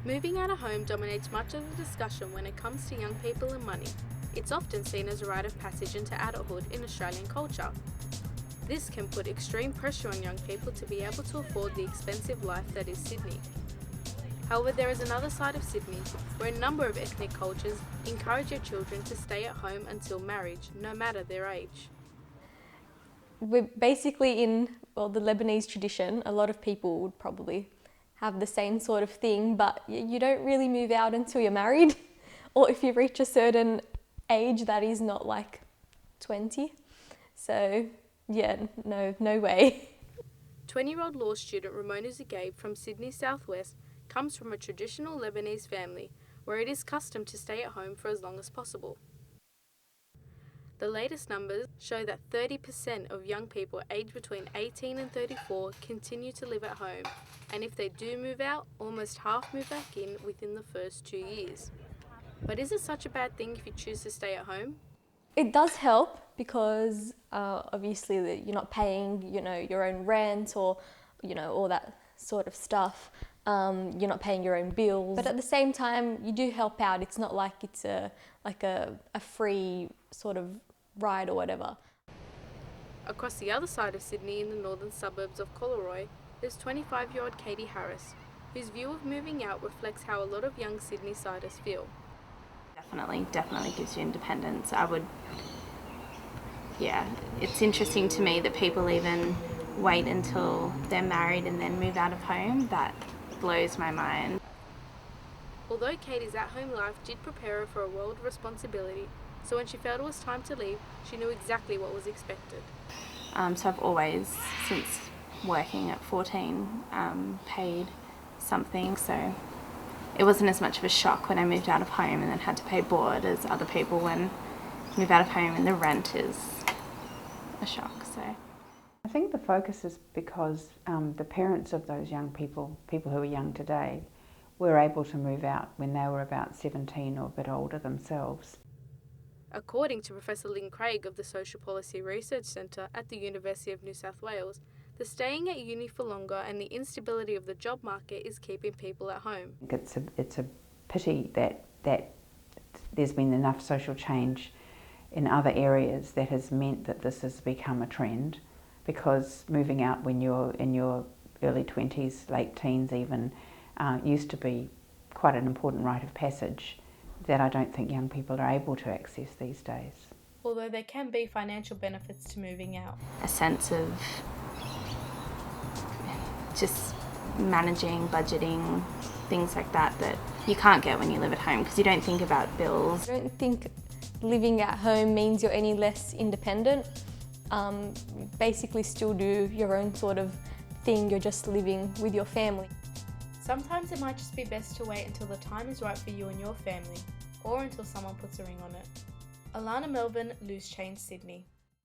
Moving out of home dominates much of the discussion when it comes to young people and money. It's often seen as a rite of passage into adulthood in Australian culture. This can put extreme pressure on young people to be able to afford the expensive life that is Sydney. However, there is another side of Sydney where a number of ethnic cultures encourage their children to stay at home until marriage, no matter their age. We're basically in, the Lebanese tradition, a lot of people would probably have the same sort of thing, but you don't really move out until you're married, or if you reach a certain age that is not like 20. So yeah, no way. 20-year-old law student Ramona Zugaib from Sydney Southwest comes from a traditional Lebanese family where it is custom to stay at home for as long as possible. The latest numbers show that 30% of young people aged between 18 and 34 continue to live at home, and if they do move out, almost half move back in within the first 2 years. But is it such a bad thing if you choose to stay at home? It does help because obviously you're not paying, your own rent or, all that sort of stuff. You're not paying your own bills. But at the same time, you do help out. It's not like it's a free sort of ride or whatever. Across the other side of Sydney in the northern suburbs of Collaroy, there's 25-year-old Katie Harris, whose view of moving out reflects how a lot of young Sydney-siders feel. Definitely gives you independence. It's interesting to me that people even wait until they're married and then move out of home. That blows my mind. Although Katie's at-home life did prepare her for a world of responsibility, so when she felt it was time to leave, she knew exactly what was expected. So I've always, since working at 14, paid something, so it wasn't as much of a shock when I moved out of home and then had to pay board as other people when move out of home and the rent is a shock. So I think the focus is because the parents of those young people who are young today, were able to move out when they were about 17 or a bit older themselves. According to Professor Lynn Craig of the Social Policy Research Centre at the University of New South Wales, the staying at uni for longer and the instability of the job market is keeping people at home. It's a pity that there's been enough social change in other areas that has meant that this has become a trend, because moving out when you're in your early 20s, late teens even, used to be quite an important rite of passage that I don't think young people are able to access these days. Although there can be financial benefits to moving out. A sense of just managing, budgeting, things like that you can't get when you live at home because you don't think about bills. I don't think living at home means you're any less independent. Basically still do your own sort of thing, you're just living with your family. Sometimes it might just be best to wait until the time is right for you and your family, or until someone puts a ring on it. Alana Melvin, Loose Change, Sydney.